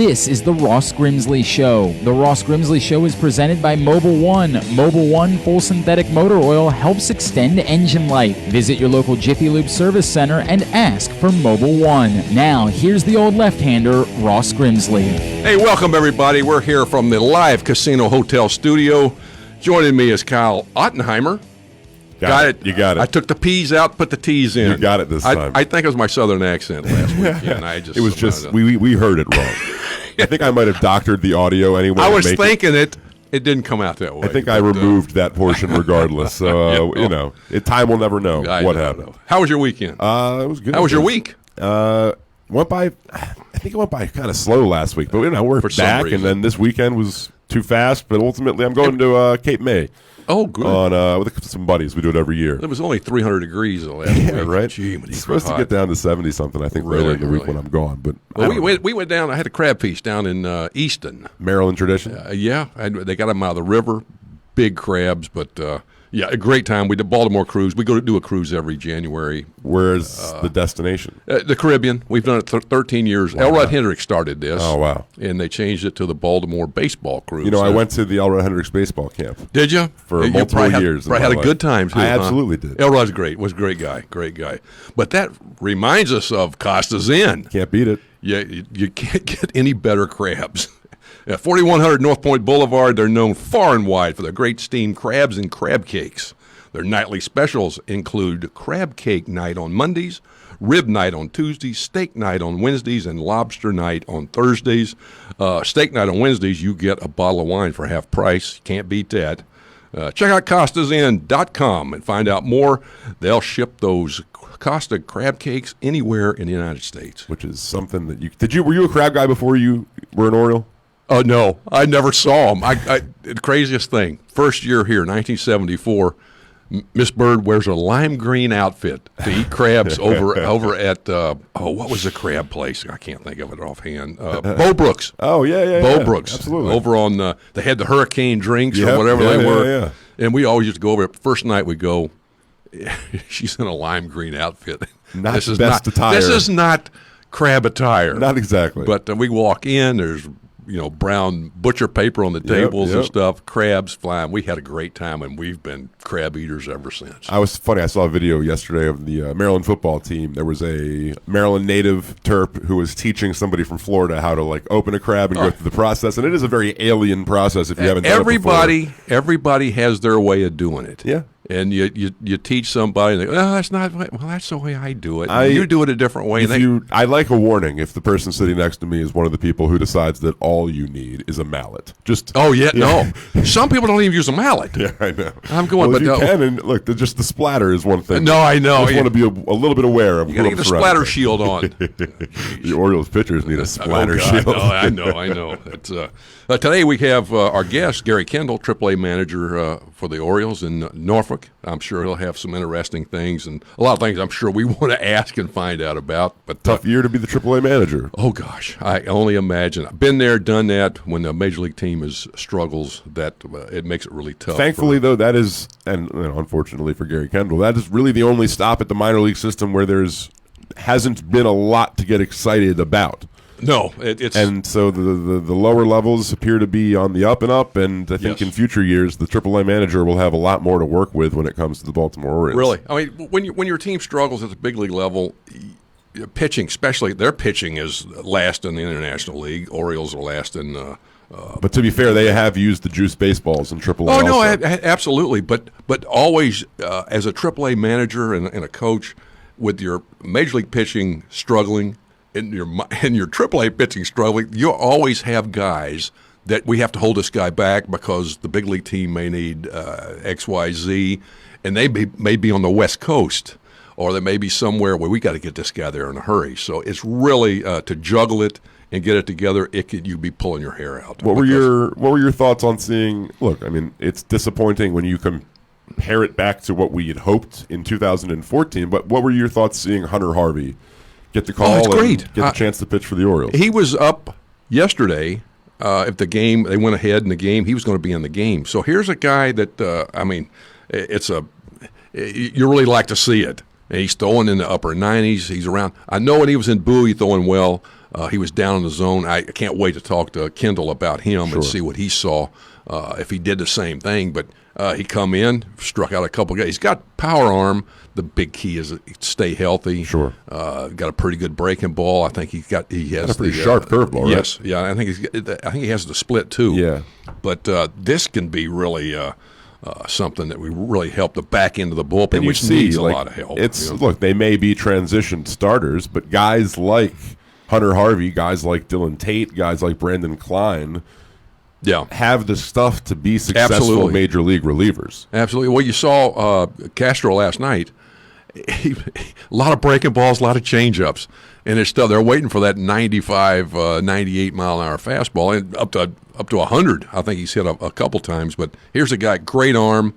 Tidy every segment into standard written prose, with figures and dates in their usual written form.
This is the Ross Grimsley Show. The Ross Grimsley Show is presented by Mobil 1. Mobil 1 full synthetic motor oil helps extend engine life. Visit your local Jiffy Lube service center and ask for Mobil 1. Now, here's the old left-hander, Ross Grimsley. Hey, welcome everybody. We're here from the live Casino Hotel studio. Joining me is Kyle Ottenheimer. Got it. You got it. I took the P's out, put the T's in. You got it this time. I think it was my southern accent last weekend. It was just, we heard it wrong. I think I might have doctored the audio anyway. I was thinking it didn't come out that way. I think I removed that portion regardless. So, time will never know what happened. How was your weekend? It was good. How was your week? Went by, I think it went by kind of slow last week, but we're back, and then this weekend was too fast, but ultimately I'm going to Cape May. Oh, good. With some buddies. We do it every year. It was only 300 degrees the last week. Right? Gee, it's supposed to get down to 70-something, I think, later in the week when I'm gone. But we went down. I had a crab feast down in Easton. Maryland tradition? They got them out of the river, big crabs, but a great time. We did Baltimore cruise. We go to do a cruise every January. Where's the destination? The Caribbean. We've done it 13 years. Wow. Elrod Hendricks started this. Oh, wow. And they changed it to the Baltimore baseball cruise. I went to the Elrod Hendricks baseball camp. Did you? For multiple years. Probably had a good time, too. I absolutely did. Elrod's great. Was a great guy. But that reminds us of Costa's Inn. Can't beat it. Yeah, you can't get any better crabs. 4100 North Point Boulevard, they're known far and wide for their great steamed crabs and crab cakes. Their nightly specials include crab cake night on Mondays, rib night on Tuesdays, steak night on Wednesdays, and lobster night on Thursdays. Steak night on Wednesdays, you get a bottle of wine for half price. Can't beat that. Check out CostasInn.com and find out more. They'll ship those Costa crab cakes anywhere in the United States. Which is something that were you a crab guy before you were an Oriole? Oh, no. I never saw them. The craziest thing, first year here, 1974, Miss Bird wears a lime green outfit to eat crabs over at, what was the crab place? I can't think of it offhand. Bo Brooks. Oh, yeah. Bo Brooks. Absolutely. Over on, they had the hurricane drinks or whatever they were. Yeah. And we always used to go over. First night we go, she's in a lime green outfit. Not the best attire. This is not crab attire. Not exactly. But we walk in, there's brown butcher paper on the tables and stuff, crabs flying. We had a great time, and we've been crab eaters ever since. I saw a video yesterday of the Maryland football team. There was a Maryland native Terp who was teaching somebody from Florida how to open a crab and go through the process, and it is a very alien process if you haven't done it before. Everybody has their way of doing it. Yeah. And you teach somebody, and they go, that's not, well, that's the way I do it. You do it a different way. I like a warning if the person sitting next to me is one of the people who decides that all you need is a mallet. No. Some people don't even use a mallet. Yeah, I know. I'm going, you can, and look, just the splatter is one thing. No, I know. I just want to be a little bit aware of you got to get the splatter shield on. The Orioles pitchers need a splatter shield. I know. Today we have our guest, Gary Kendall, AAA manager for the Orioles in Norfolk. I'm sure he'll have some interesting things and a lot of things I'm sure we want to ask and find out about. But tough year to be the AAA manager. Oh, gosh. I only imagine. I've been there, done that. When the Major League team struggles, that it makes it really tough. Thankfully, though, that is, and unfortunately for Gary Kendall, that is really the only stop at the minor league system where hasn't been a lot to get excited about. No, it's and so the lower levels appear to be on the up and up, and I think in future years the AAA manager will have a lot more to work with when it comes to the Baltimore Orioles. Really, I mean, when your team struggles at the big league level, pitching, especially their pitching is last in the International League. Orioles are last in. But to be fair, they have used the juice baseballs in AAA. Oh no, absolutely, but always as a AAA manager and a coach, with your Major League pitching struggling. In your AAA pitching struggling, you always have guys that we have to hold this guy back because the big league team may need X, Y, Z, and they may be on the West Coast, or they may be somewhere where we got to get this guy there in a hurry. So it's really to juggle it and get it together. You'd be pulling your hair out. What were your thoughts on seeing? Look, I mean, it's disappointing when you compare it back to what we had hoped in 2014. But what were your thoughts seeing Hunter Harvey get the call and get the chance to pitch for the Orioles? He was up yesterday. If the game, they went ahead in the game, he was going to be in the game. So here's a guy that, you really like to see it. And he's throwing in the upper 90s. He's around. I know when he was in Bowie throwing well. He was down in the zone. I can't wait to talk to Kendall about him and see what he saw, if he did the same thing. But he come in, struck out a couple guys. He's got power arm. The big key is stay healthy. Sure. Got a pretty good breaking ball. I think he has a pretty sharp curveball, right? Yes. Yeah, I think he has the split too. Yeah. But this can be really something that we really help the back end of the bullpen, which needs a lot of help. Look, they may be transition starters, but guys like Hunter Harvey, guys like Dylan Tate, guys like Brandon Klein, have the stuff to be successful major league relievers. Absolutely. Well, you saw Castro last night. A lot of breaking balls, a lot of changeups, and it's still they're waiting for that 95, 98 mile an hour fastball, and up to 100. I think he's hit a couple times. But here's a guy, great arm.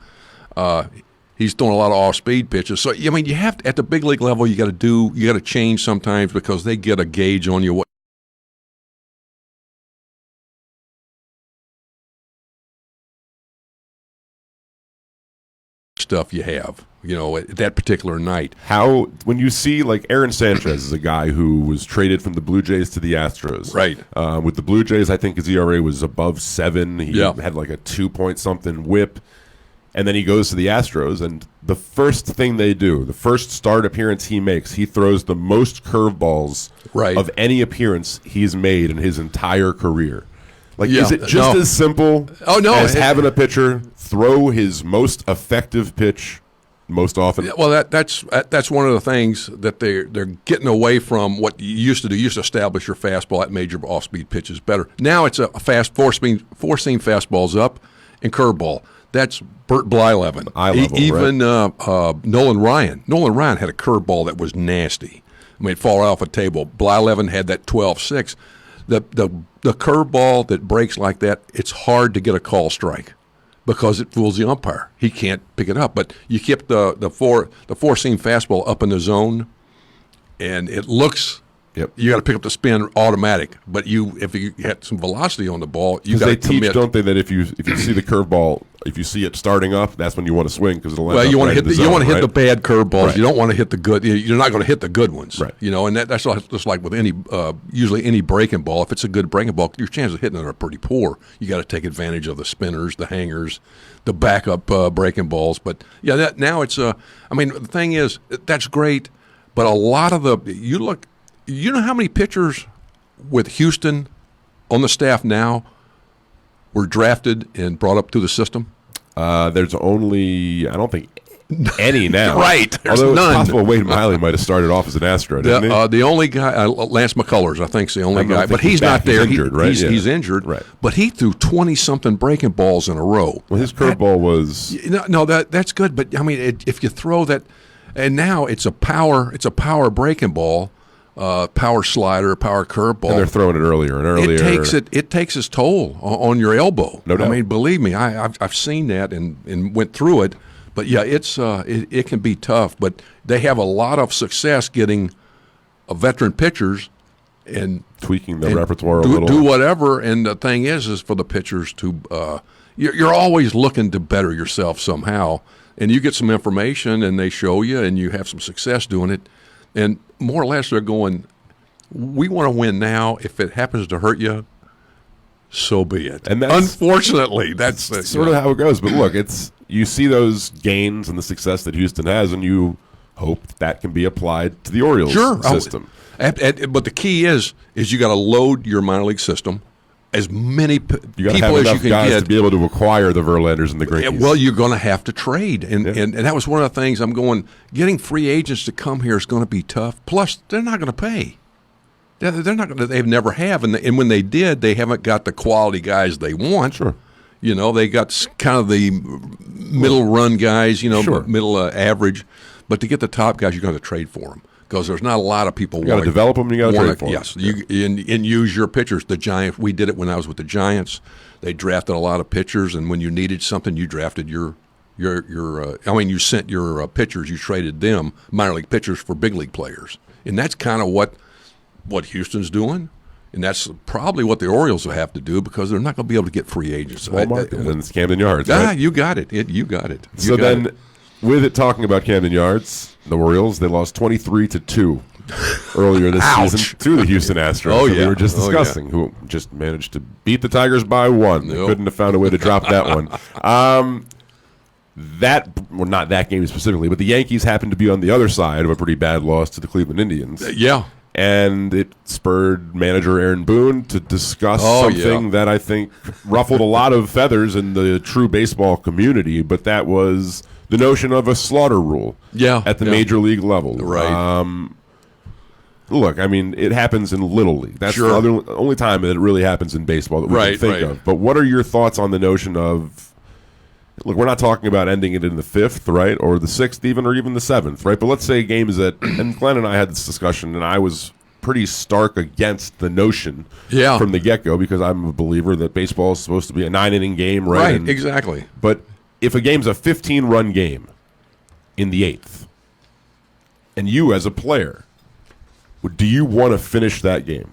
He's throwing a lot of off speed pitches. So I mean, you have to, at the big league level, you got to change sometimes because they get a gauge on you. What stuff you have, at that particular night. How, when you see, like, Aaron Sanchez is a guy who was traded from the Blue Jays to the Astros. Right. With the Blue Jays, I think his ERA was above 7. He had like a 2-point-something whip. And then he goes to the Astros, and the first thing they do, the first start appearance he makes, he throws the most curveballs of any appearance he's made in his entire career. Like, is it just as simple as having a pitcher throw his most effective pitch most often? Well, that's one of the things that they're getting away from what you used to do. You used to establish your fastball at major off-speed pitches better. Now it's a fast four-seam fastballs up and curveball. That's Bert Blyleven. Even Nolan Ryan. Nolan Ryan had a curveball that was nasty. I mean, it fall off a table. Blyleven had that 12-6. The curveball that breaks like that, it's hard to get a call strike because it fools the umpire. He can't pick it up. But you keep the four-seam fastball up in the zone, and it looks you got to pick up the spin automatic. But if you had some velocity on the ball, you got to commit. They teach, don't they, that if you see the curveball, if you see it starting up, that's when you want to swing because it'll. Well, you want to hit the bad curveballs. Right. You don't want to hit the good. You're not going to hit the good ones. Right. And that's just like with usually any breaking ball. If it's a good breaking ball, your chances of hitting it are pretty poor. You got to take advantage of the spinners, the hangers, the backup breaking balls. But now it's I mean, the thing is that's great, but a lot of you know how many pitchers with Houston on the staff now were drafted and brought up through the system? There's only, I don't think, any now. Right. There's Although none. It's possible Wade Miley might have started off as an Astro, didn't he? The only guy, Lance McCullers, I think, is the only guy. But he's not there. He's injured, right? He's injured. Right. But he threw 20-something breaking balls in a row. Well, his curveball was... No, that's good. But, I mean, if you throw that... And now it's a power breaking ball. Power slider, power curveball, and they're throwing it earlier and earlier. It takes its toll on your elbow. No doubt. I mean, believe me, I've seen that and went through it. But it can be tough. But they have a lot of success getting veteran pitchers and tweaking the repertoire a little. Do whatever. And the thing is for the pitchers to you're always looking to better yourself somehow. And you get some information, and they show you, and you have some success doing it. And more or less they're going, we want to win now. If it happens to hurt you, so be it. And unfortunately, that's sort of how it goes. But look, you see those gains and the success that Houston has, and you hope that can be applied to the Orioles system. But the key is you got to load your minor league system. As many people as you can guys get to be able to acquire the Verlanders and the Greinke's. Well, you're going to have to trade, and that was one of the things I'm going. Getting free agents to come here is going to be tough. Plus, they're not going to pay. They're not going to. They never have, and when they did, they haven't got the quality guys they want. Sure. They got kind of the middle run guys. Middle average, but to get the top guys, you're going to trade for them. Because there's not a lot of people. You got to develop them. You got to trade for them. Yes, and use your pitchers. The Giants. We did it when I was with the Giants. They drafted a lot of pitchers, and when you needed something, you drafted you sent your pitchers. You traded them minor league pitchers for big league players, and that's kind of what Houston's doing, and that's probably what the Orioles will have to do because they're not going to be able to get free agents. Small market, and then it's Camden Yards. Right? You got it. You got it. With it talking about Camden Yards, the Orioles, they lost 23-2 earlier this Ouch. season to the Houston Astros Oh, that we yeah. were just Oh, discussing, who just managed to beat the Tigers by 1. They Nope. couldn't have found a way to drop that one. Not that game specifically, but the Yankees happened to be on the other side of a pretty bad loss to the Cleveland Indians. Yeah. And it spurred manager Aaron Boone to discuss something yeah. that I think ruffled a lot of feathers in the true baseball community, but that was the notion of a slaughter rule at the major league level. Right. Look, I mean, it happens in Little League. That's Sure. the only time that it really happens in baseball that we can think of. But what are your thoughts on the notion of, look, we're not talking about ending it in the 5th, right, or the 6th even, or even the 7th, right? But let's say a game is at, and Glenn and I had this discussion, and I was pretty stark against the notion from the get-go because I'm a believer that baseball is supposed to be a 9-inning game, right? Right, And, exactly. But if a game's a 15-run game in the 8th, and you as a player, do you want to finish that game?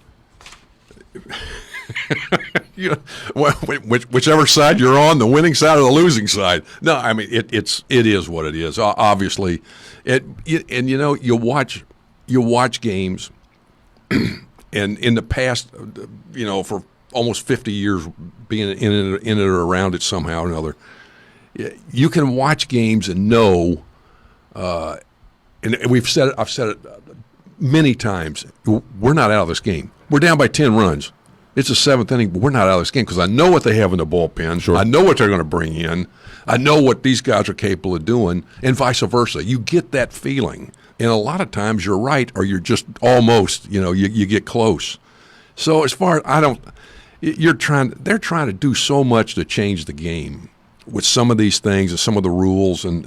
Whichever side you're on, the winning side or the losing side. No, I mean it is what it is. Obviously, and you watch games, and in the past, for almost 50 years being in it or around it somehow or another, you can watch games and know. And I've said it many times. We're not out of this game. We're down by 10 runs. It's the 7th inning, but we're not out of this game because I know what they have in the bullpen. Sure. I know what they're going to bring in. I know what these guys are capable of doing, and vice versa. You get that feeling, and a lot of times you're right, or you're just almost. You get close. So as far as they're trying to do so much to change the game with some of these things and some of the rules, and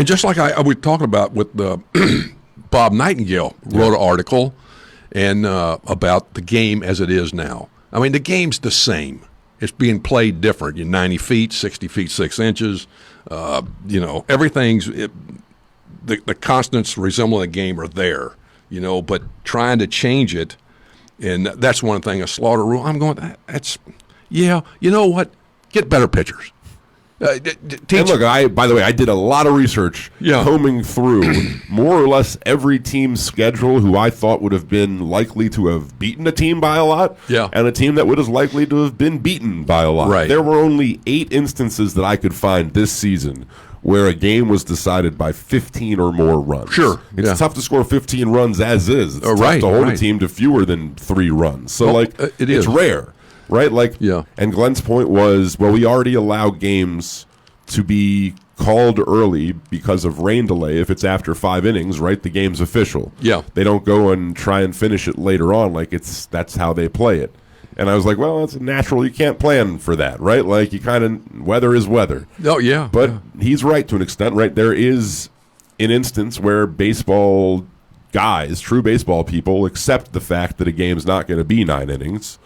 just like we were talking about with the Bob Nightingale wrote an article. And about the game as it is now. I mean, the game's the same. It's being played different. You're 90 feet, 60 feet, 6 inches. Everything's the constants resembling the game are there. But trying to change it, and that's one thing. A slaughter rule. I'm going. You know what? Get better pitchers. And look, by the way, I did a lot of research combing through more or less every team's schedule who I thought would have been likely to have beaten a team by a lot, and a team that would have likely to have been beaten by a lot. Right. There were only 8 instances that I could find this season where a game was decided by 15 or more runs. Sure. It's tough to score 15 runs as is. It's tough to hold a team to fewer than 3 runs. So, it's rare. Right? And Glenn's point was, well, we already allow games to be called early because of rain delay. If it's after 5 innings, right, the game's official. Yeah. They don't go and try and finish it later on that's how they play it. And I was like, well, it's natural. You can't plan for that, right? You kind of, weather is weather. Oh, yeah. But he's right to an extent, right? There is an instance where baseball guys, true baseball people, accept the fact that a game's not going to be 9 innings.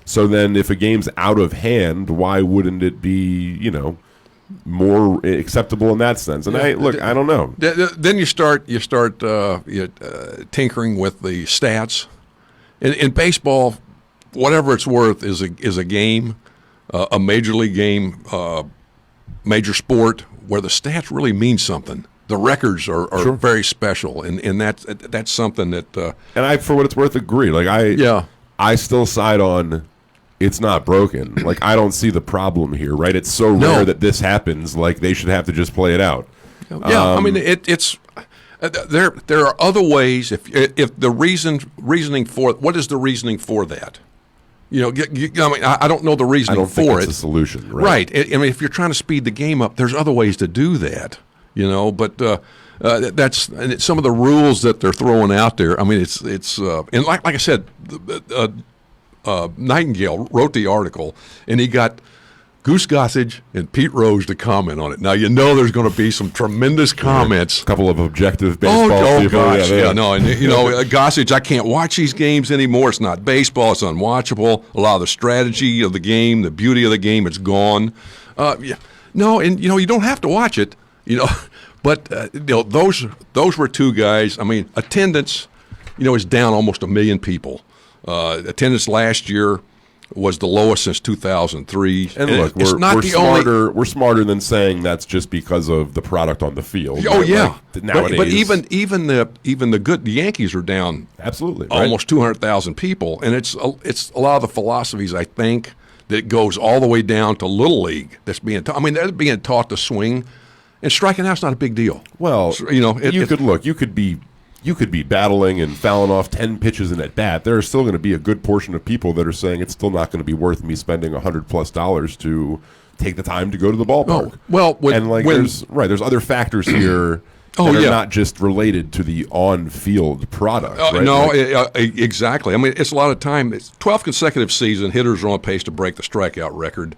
So then if a game's out of hand, why wouldn't it be, more acceptable in that sense? And I don't know. Then you start tinkering with the stats. In baseball, whatever it's worth is a game, a major league game, major sport where the stats really mean something. The records are very special, and that's something that. And I, for what it's worth, agree. I still side on. It's not broken. I don't see the problem here, right? It's so rare that this happens. They should have to just play it out. Yeah, I mean, it's there are other ways. If the reasoning for what is the reasoning for that? I don't know the reasoning I don't for think it. It's a solution, right? I mean, if you're trying to speed the game up, there's other ways to do that. But that's and some of the rules that they're throwing out there. I mean, it's and like I said. Nightingale wrote the article, and he got Goose Gossage and Pete Rose to comment on it. Now, there's going to be some tremendous comments. A couple of objective baseball people. Gosh, and Gossage, I can't watch these games anymore. It's not baseball. It's unwatchable. A lot of the strategy of the game, the beauty of the game, it's gone. No, and you don't have to watch it. But those were 2 guys. I mean, attendance, is down almost 1 million people. Attendance last year was the lowest since 2003. And look, we're smarter than saying that's just because of the product on the field. Oh, right? Yeah. Like, nowadays, but even the Yankees are down absolutely almost 200,000 people, and it's a lot of the philosophies, I think, that goes all the way down to Little League that's being taught. I mean, they're being taught to swing, and striking out's not a big deal. Well, so, you could be battling and fouling off 10 pitches in at bat. There are still going to be a good portion of people that are saying it's still not going to be worth me spending $100+ to take the time to go to the ballpark. Oh, well, there's other factors here that are not just related to the on-field product. Right? Exactly. I mean, it's a lot of time. It's 12th consecutive season. Hitters are on pace to break the strikeout record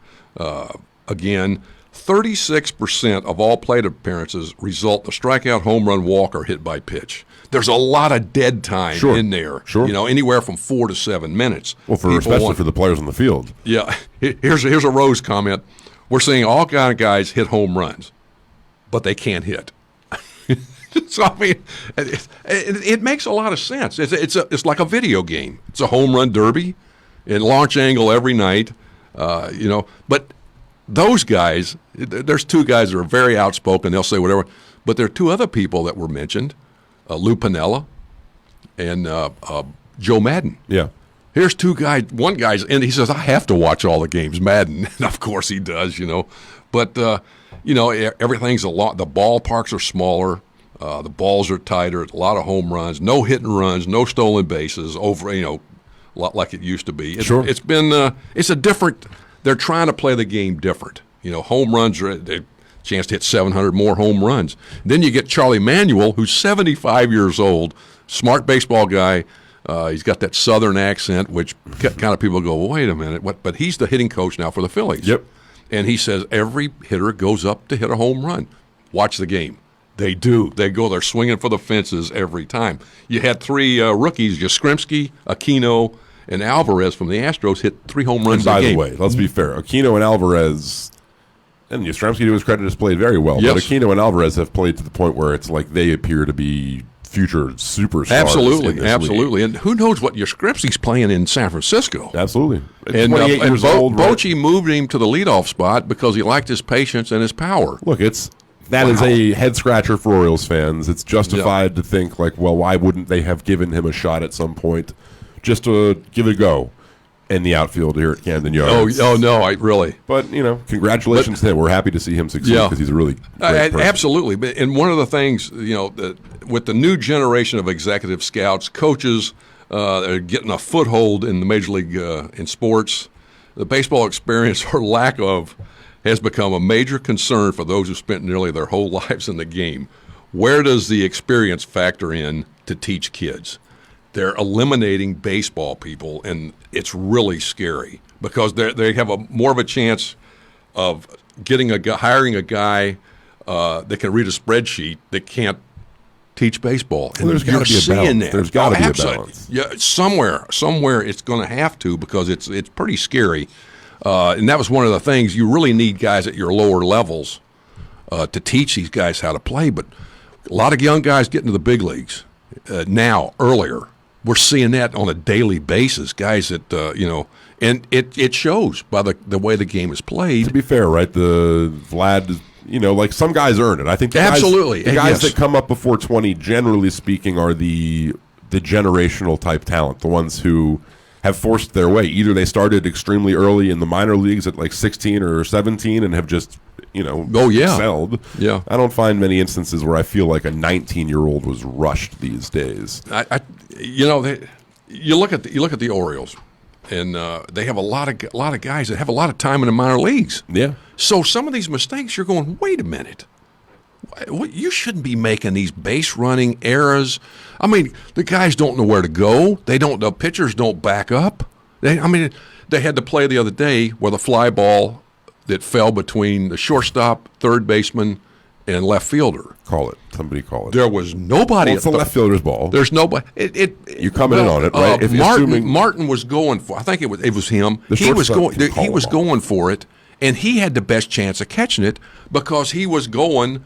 again. 36% of all plate appearances result in a strikeout, home run, walk, or hit by pitch. There's a lot of dead time in there. Sure. Anywhere from 4 to 7 minutes. Well, especially for the players on the field. Yeah. Here's a Rose comment. We're seeing all kind of guys hit home runs, but they can't hit. So I mean, it makes a lot of sense. It's like a video game. It's a home run derby, and launch angle every night. But those guys, there's two guys that are very outspoken. They'll say whatever. But there are two other people that were mentioned, Lou Piniella and Joe Madden. Yeah. Here's two guys. One guy's, and he says, I have to watch all the games, Madden. And of course he does, But, everything's a lot. The ballparks are smaller. The balls are tighter. A lot of home runs. No hit and runs. No stolen bases. Over, a lot like it used to be. It's been, it's a different, they're trying to play the game different. Home runs are a chance to hit 700 more home runs. Then you get Charlie Manuel, who's 75 years old, smart baseball guy. He's got that southern accent, which kind of people go, well, wait a minute. What? But he's the hitting coach now for the Phillies. Yep. And he says every hitter goes up to hit a home run. Watch the game. They do. They're swinging for the fences every time. You had three rookies, Grimsley, Aquino, and Alvarez from the Astros hit 3 home runs a game. By the way, let's be fair. Aquino and Alvarez, and Yastrzemski, to his credit, has played very well. Yes. But Aquino and Alvarez have played to the point where it's like they appear to be future superstars. Absolutely. And who knows what Yastrzemski's playing in San Francisco. Absolutely. And 28 years old. Bochy moved him to the leadoff spot because he liked his patience and his power. Look, that is a head-scratcher for Orioles fans. It's justified to think, why wouldn't they have given him a shot at some point just to give it a go in the outfield here at Camden Yards? Oh no, really. But, congratulations to him. We're happy to see him succeed because he's a really great person. Absolutely. And one of the things, with the new generation of executive scouts, coaches that are getting a foothold in the Major League in sports, the baseball experience or lack of has become a major concern for those who spent nearly their whole lives in the game. Where does the experience factor in to teach kids? They're eliminating baseball people, and it's really scary because they have more of a chance of hiring a guy that can read a spreadsheet that can't teach baseball. Well, there's got to be a balance. There's got to be a balance. Yeah, somewhere it's going to have to because it's pretty scary. And that was one of the things. You really need guys at your lower levels to teach these guys how to play. But a lot of young guys getting to the big leagues earlier. We're seeing that on a daily basis. Guys that, and it shows by the way the game is played. To be fair, right, the Vlad, some guys earn it. I think the guys that come up before 20, generally speaking, are the generational type talent, the ones who have forced their way. Either they started extremely early in the minor leagues at 16 or 17 and have just, excelled. Yeah. I don't find many instances where I feel like a 19-year-old was rushed these days. You look at the Orioles, and they have a lot of guys that have a lot of time in the minor leagues. Yeah. So some of these mistakes, you're going, wait a minute. You shouldn't be making these base running errors. I mean, the guys don't know where to go. The pitchers don't back up. They had to play the other day where the fly ball that fell between the shortstop, third baseman, and left fielder. Somebody call it. There was nobody. It's the left fielder's ball. There's nobody. You're coming in on it, right? If Martin was going for. I think it was him. He was going for it, and he had the best chance of catching it because he was going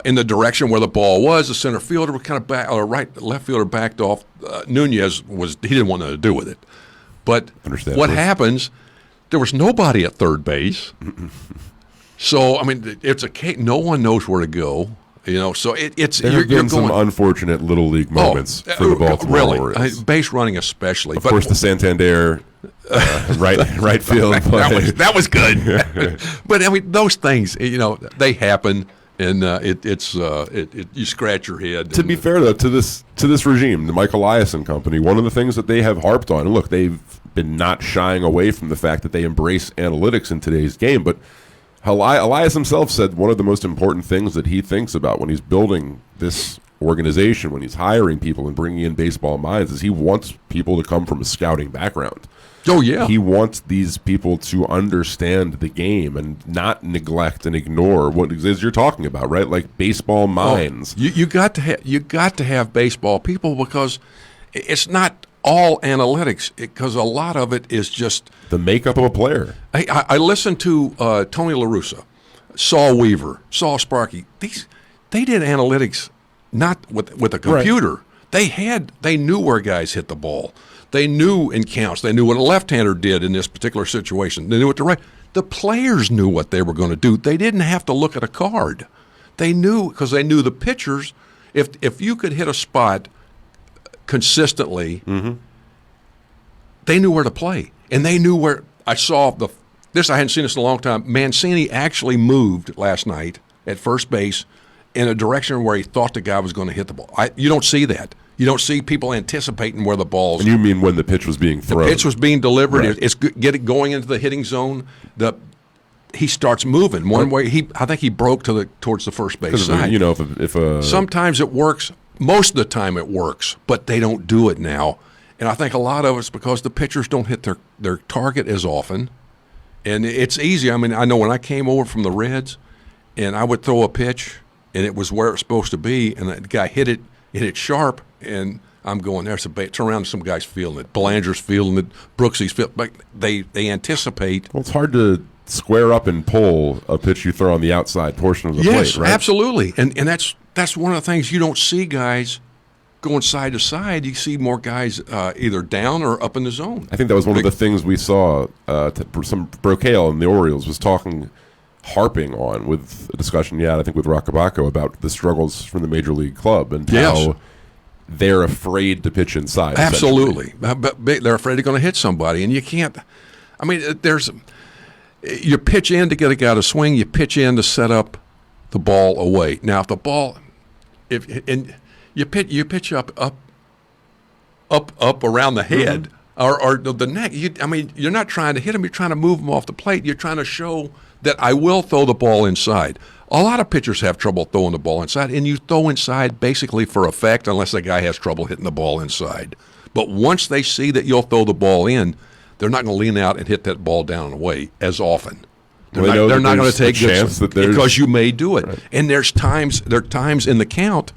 in the direction where the ball was. The center fielder was kind of left fielder backed off. Nunez he didn't want nothing to do with it. But what happens? There was nobody at third base. So I mean, it's no one knows where to go. So it's there have been some unfortunate little league moments for the Baltimore Orioles. Base running especially. Of course, the Santander right field. that was good. But I mean, those things, they happen, and you scratch your head. To be fair, though, to this regime, the Mike Eliason company, one of the things that they have harped on, and look, they've been not shying away from the fact that they embrace analytics in today's game, but Elias himself said one of the most important things that he thinks about when he's building this organization, when he's hiring people and bringing in baseball minds, is he wants people to come from a scouting background. Oh, yeah. He wants these people to understand the game and not neglect and ignore what it is you're talking about, right? Like baseball minds. You got to have baseball people, because it's not all analytics, because a lot of it is just the makeup of a player. I listened to Tony La Russa, Saul Weaver, Saul Sparky. They did analytics not with a computer. Right. They knew where guys hit the ball. They knew in counts. They knew what a left-hander did in this particular situation. They knew what the right. The players knew what they were going to do. They didn't have to look at a card. They knew, because they knew the pitchers. If you could hit a spot consistently, they knew where to play, and they knew where. I saw this. I hadn't seen this in a long time. Mancini actually moved last night at first base in a direction where he thought the guy was going to hit the ball. You don't see that. You don't see people anticipating where the ball's. And you mean when the pitch was being thrown? The pitch was being delivered. Right. It's going into the hitting zone. He starts moving one way. I think he broke towards the first base side. If sometimes it works. Most of the time it works, but they don't do it now. And I think a lot of it's because the pitchers don't hit their target as often. And it's easy. I mean, I know when I came over from the Reds and I would throw a pitch and it was where it was supposed to be, and the guy hit it sharp, and I'm going, there's a bait. Turn around, some guy's feeling it. Belanger's feeling it. Brooksy's feeling it. They anticipate. Well, it's hard to square up and pull a pitch you throw on the outside portion of the plate, right? Yes, absolutely. And that's one of the things you don't see guys going side to side. You see more guys either down or up in the zone. I think that was one of the things we saw. Some Brocail and the Orioles was harping on with a discussion, I think with Roccabaco, about the struggles from the major league club and how they're afraid to pitch inside. Absolutely. But they're afraid they're going to hit somebody, and you can't. I mean, you pitch in to get a guy to swing. You pitch in to set up the ball away. Now, if the ball, you pitch up around the head or the neck. You're not trying to hit him. You're trying to move him off the plate. You're trying to show that I will throw the ball inside. A lot of pitchers have trouble throwing the ball inside, and you throw inside basically for effect unless the guy has trouble hitting the ball inside. But once they see that you'll throw the ball in, they're not going to lean out and hit that ball down and away as often. They're not going to take chance because you may do it. Right. And there are times in the count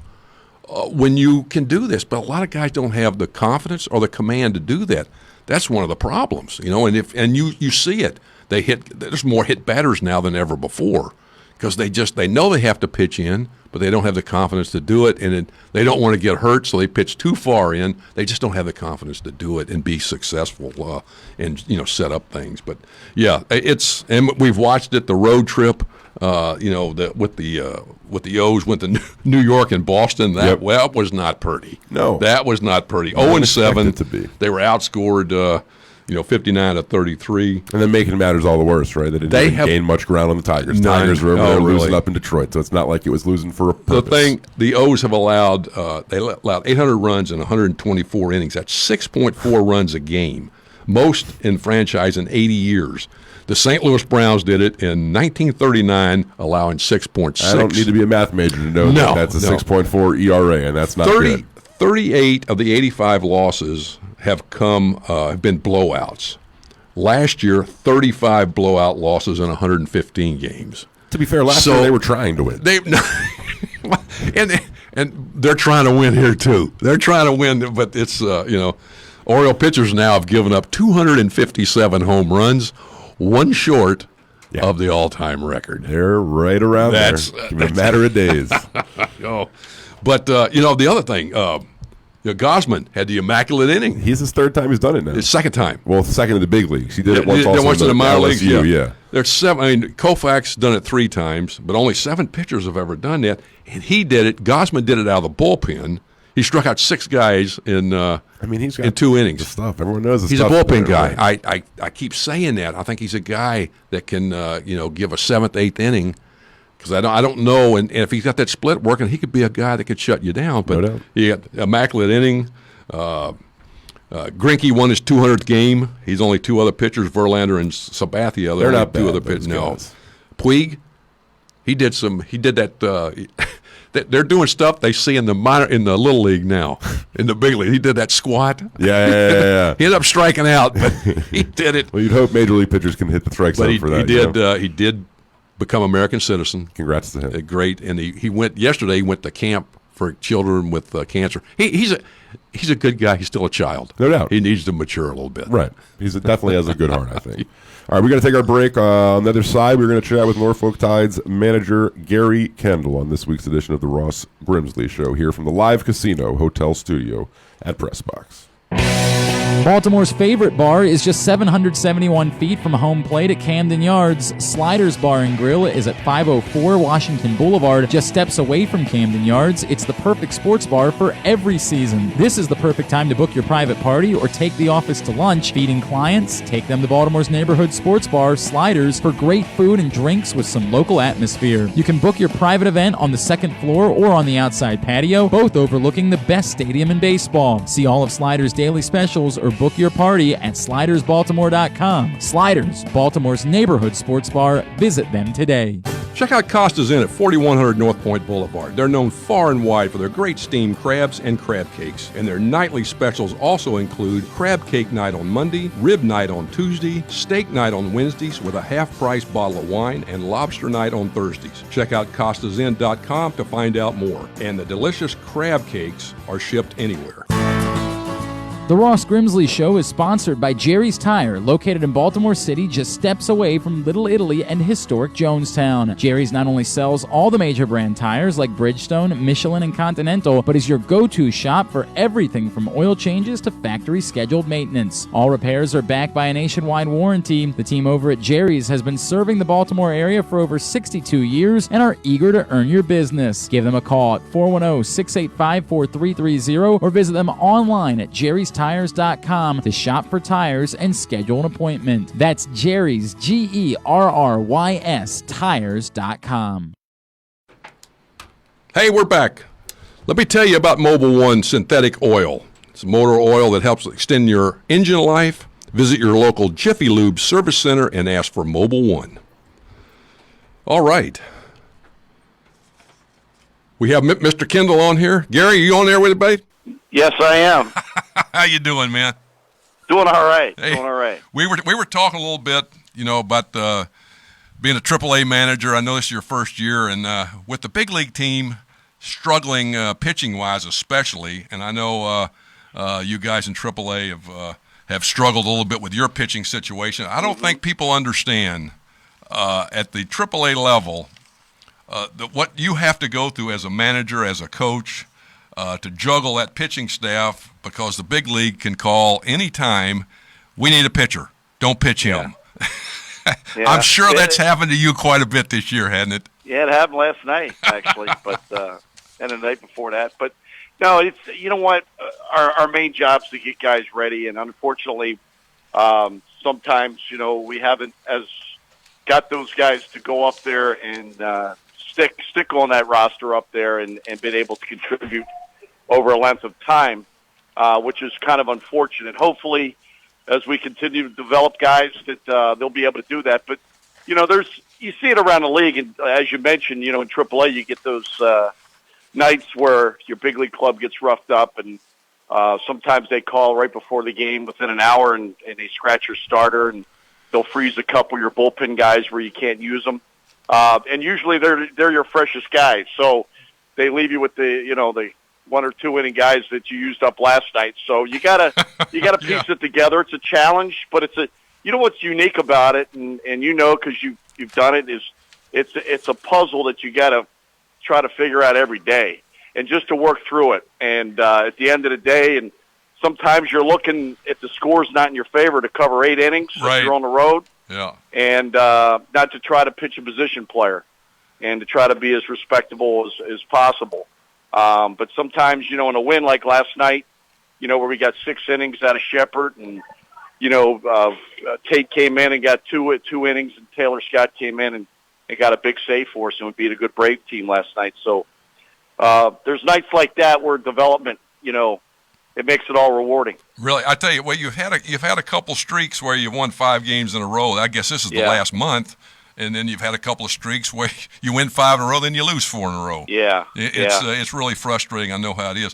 when you can do this, but a lot of guys don't have the confidence or the command to do that. That's one of the problems, And you see it. There's more hit batters now than ever before, because they know they have to pitch in, but they don't have the confidence to do it, and they don't want to get hurt, so they pitch too far in. They just don't have the confidence to do it and be successful and set up things. But and we've watched it, the road trip. With the O's went to New York and Boston. That was not pretty. No, that was not pretty. 0-7. They were outscored. 59-33. And then making matters all the worse, right? They didn't gain much ground on the Tigers. Tigers were over there losing up in Detroit, so it's not like it was losing for a purpose. The O's have allowed 800 runs in 124 innings. That's 6.4 runs a game, most in franchise in 80 years. The St. Louis Browns did it in 1939, allowing 6.6. I don't need to be a math major to know that's a 6.4 ERA, and that's not good. 38 of the 85 losses have been blowouts. Last year, 35 blowout losses in 115 games. To be fair, last year they were trying to win. And they're trying to win here too. They're trying to win, but it's Oriole pitchers now have given up 257 home runs, one short of the all-time record. They're right around there. It's a matter of days. But the other thing. Gosman had the immaculate inning. He's his third time he's done it now. His second time. Well, second in the big leagues. He did it once also in the minor leagues. Yeah. There's 7. I mean, Koufax done it 3 times, but only 7 pitchers have ever done that. And he did it. Gosman did it out of the bullpen. He struck out 6 guys in he's got in 2 innings. The stuff. Everyone knows he's a bullpen guy. Right. I keep saying that. I think he's a guy that can give a 7th, 8th inning. Because I don't know, and if he's got that split working, he could be a guy that could shut you down. But no doubt. You got immaculate inning. Greinke won his 200th game. He's only 2 other pitchers, Verlander and Sabathia. They're not 2 bad, other pitchers. No, guys. Puig. He did that. They're doing stuff they see in the little league now, in the big league. He did that squat. Yeah. He ended up striking out, but he did it. Well, you'd hope major league pitchers can hit the strike zone for that. He did become American citizen. Congrats to him. Great, and he went yesterday. He went to camp for children with cancer. He's a good guy. He's still a child. No doubt. He needs to mature a little bit. Right. He definitely has a good heart, I think. All right, we're going to take our break. On the other side, we're going to chat with Norfolk Tides manager Gary Kendall on this week's edition of the Ross Grimsley Show here from the Live Casino Hotel Studio at Pressbox. Baltimore's favorite bar is just 771 feet from home plate at Camden Yards. Sliders Bar and Grill is at 504 Washington Boulevard, just steps away from Camden Yards. It's the perfect sports bar for every season. This is the perfect time to book your private party or take the office to lunch. Feeding clients, take them to Baltimore's neighborhood sports bar, Sliders, for great food and drinks with some local atmosphere. You can book your private event on the 2nd floor or on the outside patio, both overlooking the best stadium in baseball. See all of Sliders' daily specials or book your party at slidersbaltimore.com. Sliders, Baltimore's neighborhood sports bar. Visit them today. Check out Costa's Inn at 4100 North Point Boulevard. They're known far and wide for their great steamed crabs and crab cakes. And their nightly specials also include crab cake night on Monday, rib night on Tuesday, steak night on Wednesdays with a half-price bottle of wine, and lobster night on Thursdays. Check out costasinn.com to find out more. And the delicious crab cakes are shipped anywhere. The Ross Grimsley Show is sponsored by Jerry's Tire, located in Baltimore City, just steps away from Little Italy and historic Jonestown. Jerry's not only sells all the major brand tires like Bridgestone, Michelin, and Continental, but is your go-to shop for everything from oil changes to factory scheduled maintenance. All repairs are backed by a nationwide warranty. The team over at Jerry's has been serving the Baltimore area for over 62 years and are eager to earn your business. Give them a call at 410-685-4330 or visit them online at jerrystires.com to shop for tires and schedule an appointment. That's Jerry's, GERRYS, tires.com. Hey, we're back. Let me tell you about Mobil 1 synthetic oil. It's motor oil that helps extend your engine life. Visit your local Jiffy Lube service center and ask for Mobil 1. All right. We have Mr. Kendall on here. Gary, are you on there with it, babe? Yes, I am. How you doing, man? Doing all right. Hey, doing all right. We were talking a little bit, about being a AAA manager. I know this is your first year, and with the big league team struggling pitching-wise especially, and I know you guys in AAA have struggled a little bit with your pitching situation. I don't think people understand at the AAA level what you have to go through as a manager, as a coach, to juggle that pitching staff, because the big league can call any time, we need a pitcher. Don't pitch him. Yeah. I'm sure that's happened to you quite a bit this year, hasn't it? Yeah, it happened last night, actually, but and the night before that. But, no, it's you know what? Our main job is to get guys ready, and unfortunately, sometimes, we haven't got those guys to go up there and stick on that roster up there and been able to contribute over a length of time, which is kind of unfortunate. Hopefully, as we continue to develop guys, that they'll be able to do that. But, you see it around the league, and as you mentioned, in AAA, you get those nights where your big league club gets roughed up, and sometimes they call right before the game within an hour, and they scratch your starter, and they'll freeze a couple of your bullpen guys where you can't use them. And usually they're your freshest guys, so they leave you with the 1 or 2 inning guys that you used up last night. So you gotta piece it together. It's a challenge, but it's what's unique about it, and because you've done it, is it's a puzzle that you gotta try to figure out every day. and just to work through it. And at the end of the day, and sometimes you're looking, if the score's not in your favor, to cover 8 innings if you're on the road. Yeah. And not to try to pitch a position player and to try to be as respectable as possible. But sometimes, in a win like last night, where we got 6 innings out of Shepard, and, Tate came in and got 2 innings, and Taylor Scott came in and got a big save for us, and we beat a good Brave team last night. So there's nights like that where development, it makes it all rewarding. Really, I tell you, well, you've had a couple streaks where you've won 5 games in a row. I guess this is the last month, and then you've had a couple of streaks where you win 5 in a row, then you lose 4 in a row. Yeah, it's really frustrating. I know how it is.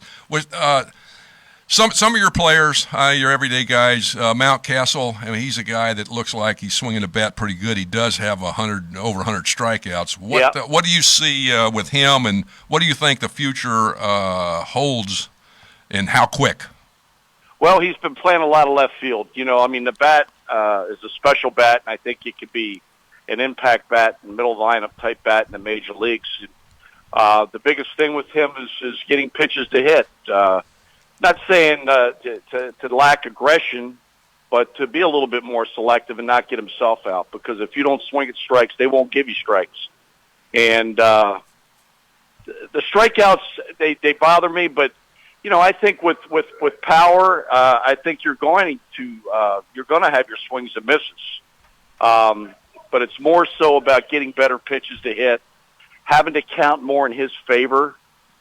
Some of your players, your everyday guys, Mountcastle. I mean, he's a guy that looks like he's swinging a bat pretty good. He does have over 100 strikeouts. What do you see with him, and what do you think the future holds? And how quick? Well, he's been playing a lot of left field. The bat is a special bat, and I think it could be an impact bat, middle of the lineup type bat in the major leagues. The biggest thing with him is getting pitches to hit. Not saying to lack aggression, but to be a little bit more selective and not get himself out. Because if you don't swing at strikes, they won't give you strikes. And the strikeouts, they bother me, but I think with power, I think you're going to have your swings and misses. But it's more so about getting better pitches to hit, having to count more in his favor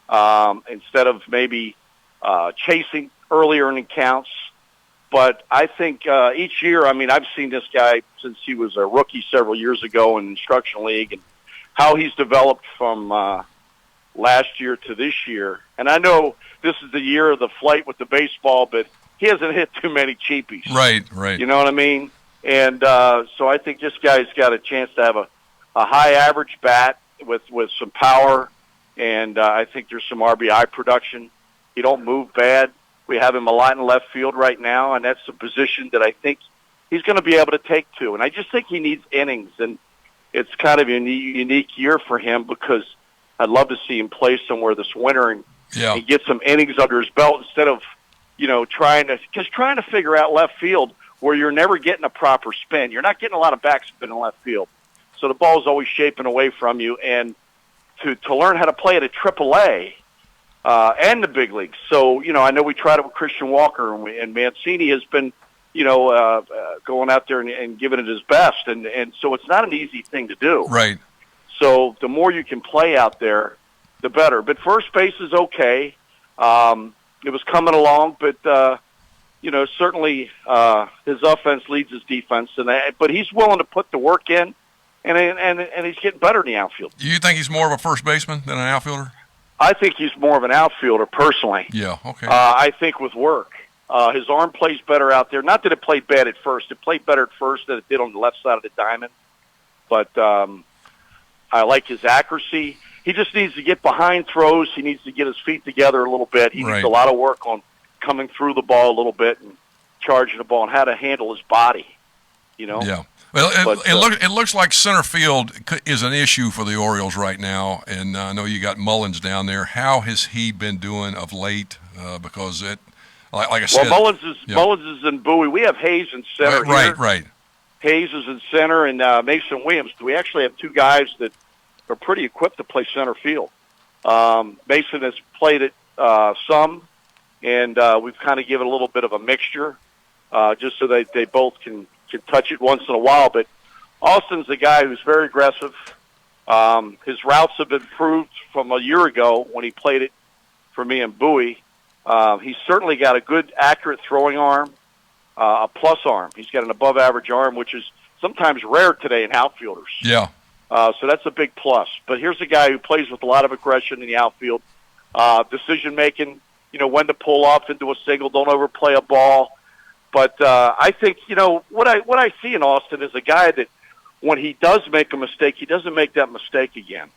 instead of maybe chasing earlier in counts. But I think each year, I've seen this guy since he was a rookie several years ago in the Instruction League, and how he's developed from last year to this year. And I know this is the year of the flight with the baseball, but he hasn't hit too many cheapies. Right. You know what I mean? And so I think this guy's got a chance to have a high average bat with some power, and I think there's some RBI production. He don't move bad. We have him a lot in left field right now, and that's a position that I think he's going to be able to take to. And I just think he needs innings, and it's kind of a unique year for him because I'd love to see him play somewhere this winter and get some innings under his belt instead of, trying to figure out left field where you're never getting a proper spin. You're not getting a lot of backspin in left field. So the ball's always shaping away from you. And to learn how to play at a AAA and the big leagues. So, I know we tried it with Christian Walker, and Mancini has been, going out there and giving it his best. And so it's not an easy thing to do. Right. So the more you can play out there, the better. But first base is okay. It was coming along, but certainly his offense leads his defense, but he's willing to put the work in, and he's getting better in the outfield. Do you think he's more of a first baseman than an outfielder? I think he's more of an outfielder personally. Yeah. Okay. I think with work, his arm plays better out there. Not that it played bad at first; it played better at first than it did on the left side of the diamond, but. I like his accuracy. He just needs to get behind throws. He needs to get his feet together a little bit. He needs a lot of work on coming through the ball a little bit and charging the ball and how to handle his body, Yeah. Well, it looks like center field is an issue for the Orioles right now, and I know you got Mullins down there. How has he been doing of late? Because like I said... Well, Mullins is in Bowie. We have Hayes in center here. Right. Hayes is in center, and Mason Williams. We actually have 2 guys that are pretty equipped to play center field. Mason has played it some, and we've kind of given a little bit of a mixture just so they both can touch it once in a while. But Austin's a guy who's very aggressive. His routes have been improved from a year ago when he played it for me in Bowie. He's certainly got a good, accurate throwing arm. A plus arm. He's got an above-average arm, which is sometimes rare today in outfielders. Yeah. So that's a big plus. But here's a guy who plays with a lot of aggression in the outfield. Decision-making, when to pull off into a single, don't overplay a ball. But I think, what I see in Austin is a guy that when he does make a mistake, he doesn't make that mistake again,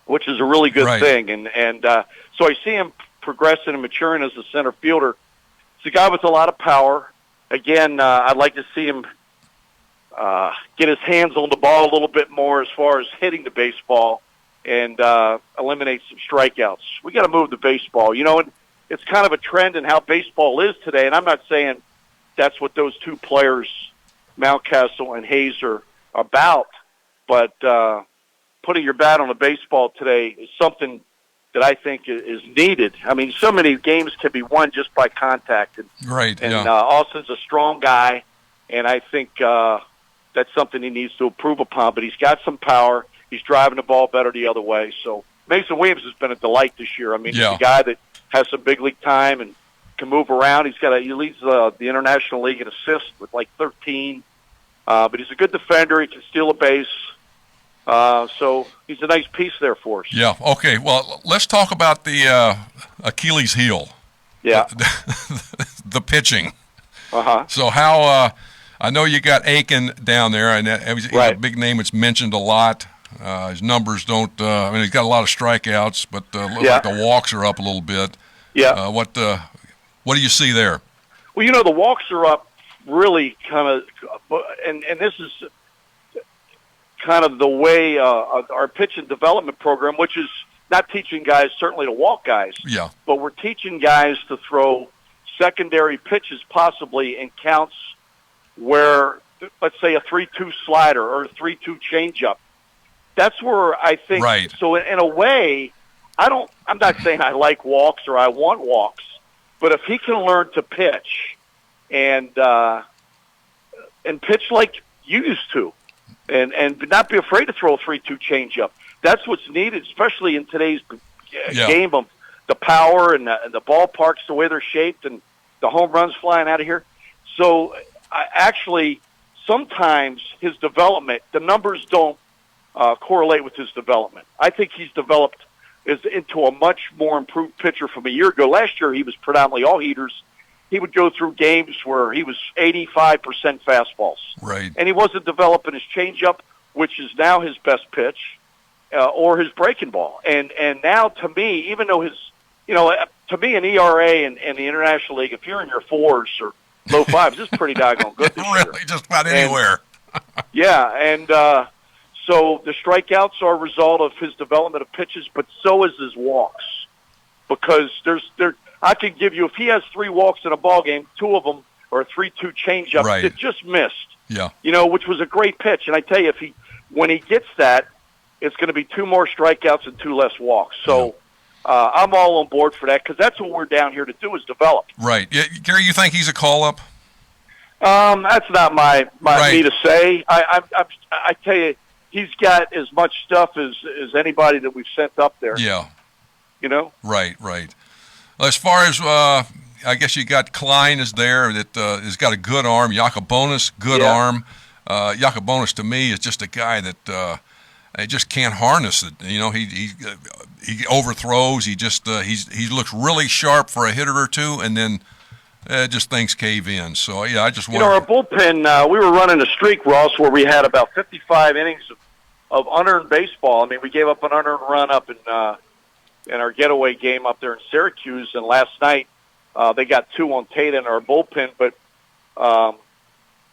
which is a really good thing. And so I see him progressing and maturing as a center fielder. It's a guy with a lot of power. Again, I'd like to see him get his hands on the ball a little bit more as far as hitting the baseball. and eliminate some strikeouts. We got to move the baseball, and it's kind of a trend in how baseball is today. And I'm not saying that's what those two players, Mountcastle and Hayes, are about, but putting your bat on a baseball today is something that I think is needed. I mean, so many games can be won just by contact. And Austin's a strong guy, and I think that's something he needs to improve upon. But he's got some power. He's driving the ball better the other way. So Mason Williams has been a delight this year. I mean, he's a guy that has some big league time and can move around. He leads the International League in assists with like 13. But he's a good defender. He can steal a base. So he's a nice piece there for us. Yeah. Okay. Well, let's talk about the Achilles heel. Yeah. The pitching. Uh-huh. So how I know you got Aiken down there, and he's a big name. It's mentioned a lot. His numbers don't. I mean, he's got a lot of strikeouts, but looks like the walks are up a little bit. Yeah. What do you see there? Well, the walks are up really kind of, and this is kind of the way our pitch and development program, which is not teaching guys certainly to walk guys, but we're teaching guys to throw secondary pitches possibly in counts where, let's say, a 3-2 slider or a 3-2 changeup. That's where I think. Right. So in a way, I'm not saying I like walks or I want walks, but if he can learn to pitch and pitch like you used to, and not be afraid to throw a 3-2 changeup, that's what's needed, especially in today's game of the power and the ballparks, the way they're shaped, and the home runs flying out of here. So actually, sometimes his development, the numbers don't correlate with his development. I think he's developed into a much more improved pitcher from a year ago. Last year, he was predominantly all heaters. He would go through games where he was 85% fastballs. Right. And he wasn't developing his changeup, which is now his best pitch, or his breaking ball. And now, to me, even though to me, an ERA in the International League, if you're in your 4s or low 5s, it's pretty doggone good this year. Really, just about anywhere. So the strikeouts are a result of his development of pitches, but so is his walks. Because I can give you, if he has 3 walks in a ball game, 2 of them are a 3-2 changeup that just missed. Yeah. Which was a great pitch. And I tell you, when he gets that, it's going to be 2 more strikeouts and 2 less walks. So I'm all on board for that because that's what we're down here to do is develop. Right. Yeah, Gary, you think he's a call-up? That's not my me to say. I tell you, he's got as much stuff as anybody that we've sent up there. Yeah. Right. As far as, I guess you got Klein is there that has got a good arm. Yacobonis, good arm. Yacobonis, to me, is just a guy that he just can't harness it. He overthrows. He looks really sharp for a hitter or two, and then just things cave in. So, I just want our bullpen, we were running a streak, Ross, where we had about 55 innings of unearned baseball. I mean, we gave up an unearned run up in our getaway game up there in Syracuse, and last night they got 2 on Tata in our bullpen, but our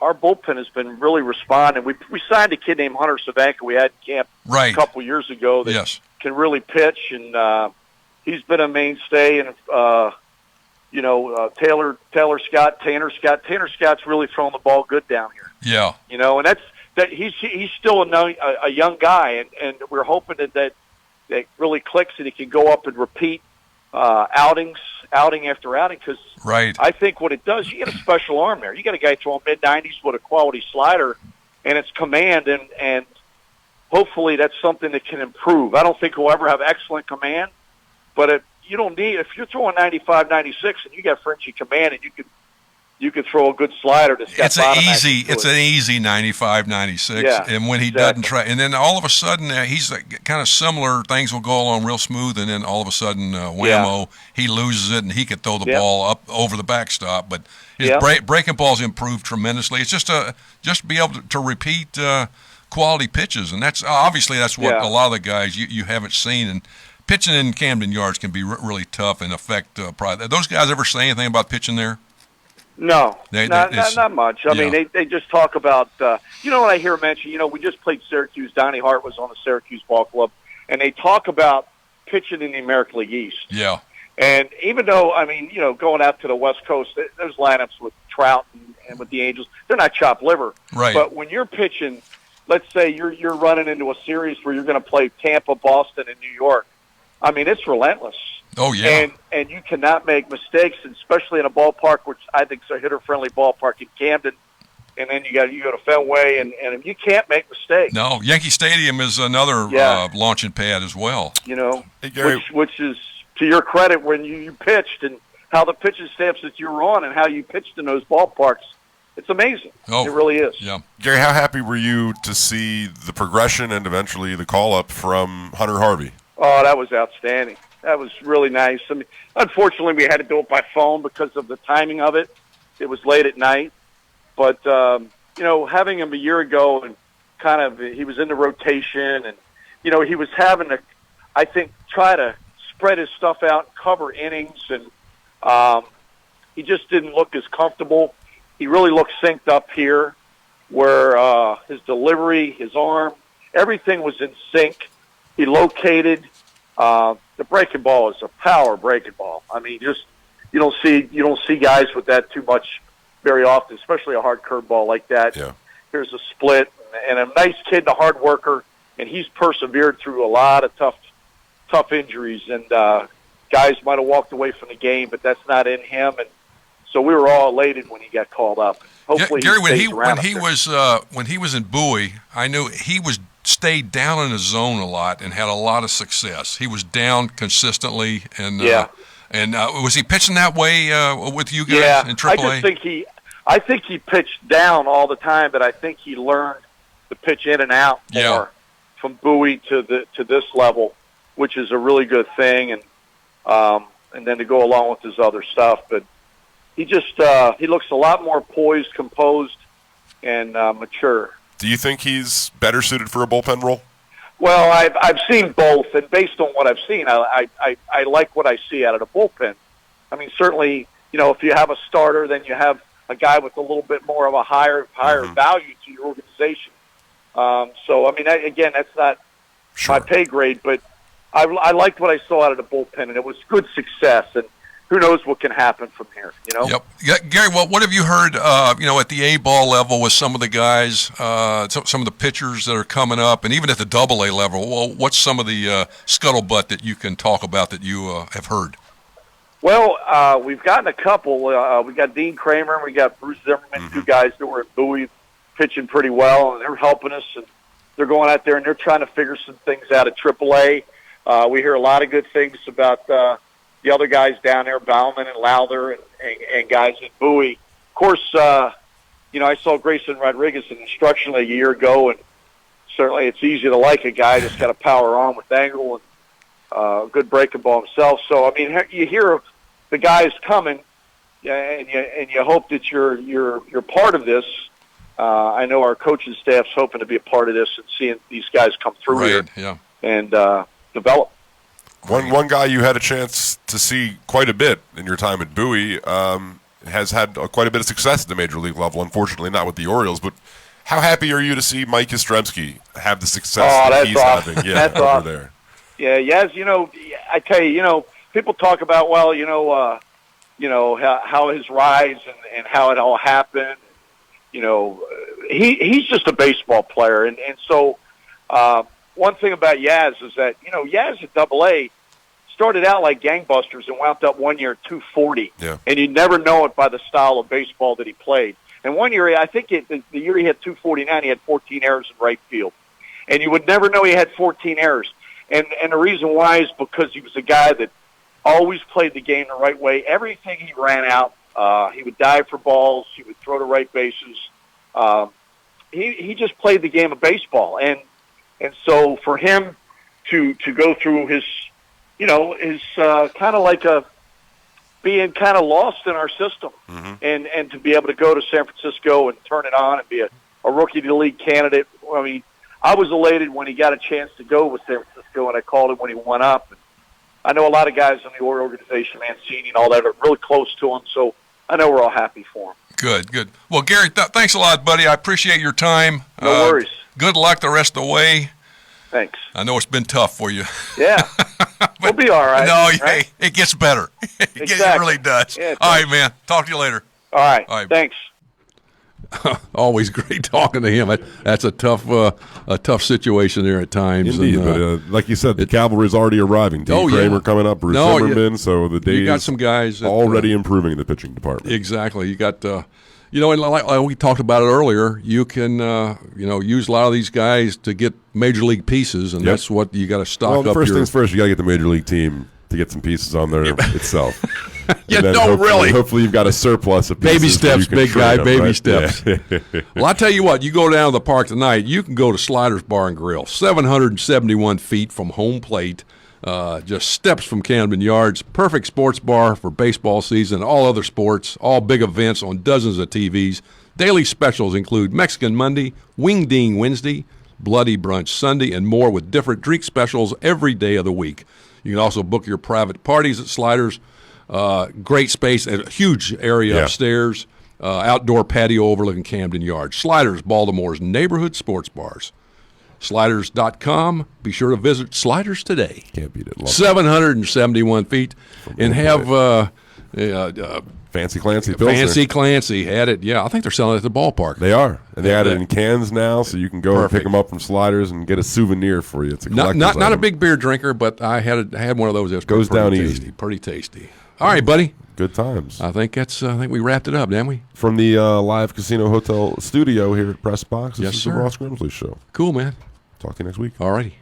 bullpen has been really responding. We signed a kid named Hunter Savanka we had in camp a couple years ago that can really pitch, and he's been a mainstay. And Tanner Scott's really throwing the ball good down here. Yeah. And he's still a young guy, and we're hoping that really clicks and he can go up and repeat outing after outing, because I think what it does, you get a special arm there. You got a guy throwing mid-90s with a quality slider, and it's command, and hopefully that's something that can improve. I don't think he'll ever have excellent command, but if you're throwing 95, 96, and you got Frenchy command, and you could throw a good slider that's got it's an easy 95, 96, and when he doesn't try, and then all of a sudden he's kind of similar. Things will go along real smooth, and then all of a sudden, whammo, he loses it, and he could throw the ball up over the backstop. But his breaking ball's improved tremendously. It's just to be able to repeat quality pitches, and that's obviously what a lot of the guys you haven't seen. And pitching in Camden Yards can be really tough and affect probably. Those guys ever say anything about pitching there? No, not much. I mean, they just talk about, what I hear mentioned, we just played Syracuse. Donnie Hart was on the Syracuse ball club. and they talk about pitching in the American League East. Yeah. And even though, I mean, you know, going out to the West Coast, those lineups with Trout and with the Angels, they're not chopped liver. Right. But when you're pitching, let's say you're running into a series where you're going to play Tampa, Boston, and New York, I mean, it's relentless. Oh, yeah. And you cannot make mistakes, especially in a ballpark, which I think is a hitter-friendly ballpark in Camden. And then you go to Fenway, and you can't make mistakes. No, Yankee Stadium is another launching pad as well. You know, Hey, which is to your credit when you pitched and how the pitching staffs that you were on and how you pitched in those ballparks. It's amazing. Oh, it really is. Yeah. Gary, how happy were you to see the progression and eventually the call-up from Hunter Harvey? Oh, that was outstanding. That was really nice. I mean, unfortunately, we had to do it by phone because of the timing of it. It was late at night. But, you know, having him a year ago and kind of he was in the rotation and, you know, he was having to, I think, try to spread his stuff out, cover innings, and he just didn't look as comfortable. He really looked synced up here where his delivery, his arm, everything was in sync. He located. The breaking ball is a power breaking ball. I mean, just you don't see guys with that too much very often, especially a hard curveball like that. Yeah. Here's a split and a nice kid and a hard worker, and he's persevered through a lot of tough injuries, and guys might have walked away from the game, but that's not in him, and so we were all elated when he got called up. Hopefully, Gary, when he was in Bowie, I knew he stayed down in his zone a lot and had a lot of success. He was down consistently, and was he pitching that way with you guys in AAA? I think he pitched down all the time, but I think he learned to pitch in and out more from Bowie to this level, which is a really good thing, and then to go along with his other stuff. But he just he looks a lot more poised, composed, and mature. Do you think he's better suited for a bullpen role? Well, I've seen both, and based on what I've seen, I like what I see out of the bullpen. I mean, certainly, you know, if you have a starter, then you have a guy with a little bit more of a higher value to your organization. So, I mean, again, that's not my pay grade, but I liked what I saw out of the bullpen, and it was good success. And who knows what can happen from here, you know? Yep. Gary, what have you heard, you know, at the A-ball level with some of the guys, some of the pitchers that are coming up, and even at the Double-A level? Well, what's some of the scuttlebutt that you can talk about that you have heard? Well, we've gotten a couple. We got Dean Kramer and we got Bruce Zimmerman, two guys that were at Bowie pitching pretty well, and they're helping us. And they're going out there and they're trying to figure some things out at AAA. We hear a lot of good things about the other guys down there, Bauman and Lowther and guys at Bowie. Of course, you know, I saw Grayson Rodriguez in Instruction League a year ago, and certainly it's easy to like a guy that's got a power arm with angle and good breaking ball himself. So, I mean, you hear of the guys coming, and you hope that you're part of this. I know our coaching staff's hoping to be a part of this and seeing these guys come through here and develop. One guy you had a chance to see quite a bit in your time at Bowie has had quite a bit of success at the major league level. Unfortunately, not with the Orioles, but how happy are you to see Mike Yastrzemski have the success that he's having? Yeah, that's over there. Yeah, yes. You know, I tell you, you know, people talk about how his rise and how it all happened. You know, he's just a baseball player, and so one thing about Yaz is that, you know, Yaz at Double-A started out like gangbusters and wound up one year at 240, and you never know it by the style of baseball that he played. And one year, I think the year he had 249, he had 14 errors in right field, and you would never know he had 14 errors. And the reason why is because he was a guy that always played the game the right way. Everything he ran out, he would dive for balls, he would throw to right bases. He just played the game of baseball, and so for him to go through his, you know, his kind of like being kind of lost in our system, and to be able to go to San Francisco and turn it on and be a rookie to the league candidate. I mean, I was elated when he got a chance to go with San Francisco, and I called him when he went up. And I know a lot of guys in the Oriole organization, Mancini and all that, are really close to him, so I know we're all happy for him. Good. Well, Gary, thanks a lot, buddy. I appreciate your time. No worries. Good luck the rest of the way. Thanks. I know it's been tough for you. Yeah. We'll be all right. No, right? It gets better. It really does. Yeah, all right, man. Talk to you later. All right. Thanks. Always great talking to him. That's a tough situation there at times. Indeed, and, but like you said, the cavalry's already arriving. Dean Kramer coming up, Bruce Zimmerman. So the day you got some guys already improving in the pitching department. Exactly. You got and like we talked about it earlier, you can use a lot of these guys to get major league pieces, and that's what you got to stock up. First things first, you got to get the major league team to get some pieces on there itself. Hopefully you've got a surplus of pieces. Baby steps, big guy, baby steps. Yeah. Well, I tell you what, you go down to the park tonight, you can go to Sliders Bar and Grill, 771 feet from home plate, just steps from Camden Yards. Perfect sports bar for baseball season, all other sports, all big events on dozens of TVs. Daily specials include Mexican Monday, Wing Ding Wednesday, Bloody Brunch Sunday, and more with different drink specials every day of the week. You can also book your private parties at Sliders. Great space, a huge area upstairs, outdoor patio overlooking Camden Yards. Sliders, Baltimore's neighborhood sports bars. Sliders.com. Be sure to visit Sliders today. Can't beat it. 771 feet. And have Fancy Clancy Pilsner. Fancy Clancy had it. Yeah, I think they're selling it at the ballpark. They are. And they had it in cans now, so you can go and pick them up from Sliders and get a souvenir for you. It's a not a big beer drinker, but I had one of those. It goes down tasty, easy. Pretty tasty. All right, buddy. Good times. I think we wrapped it up, didn't we? From the live Casino Hotel studio here at Press Box, this is the sir. Ross Grimsley Show. Cool, man. Talk to you next week. All righty.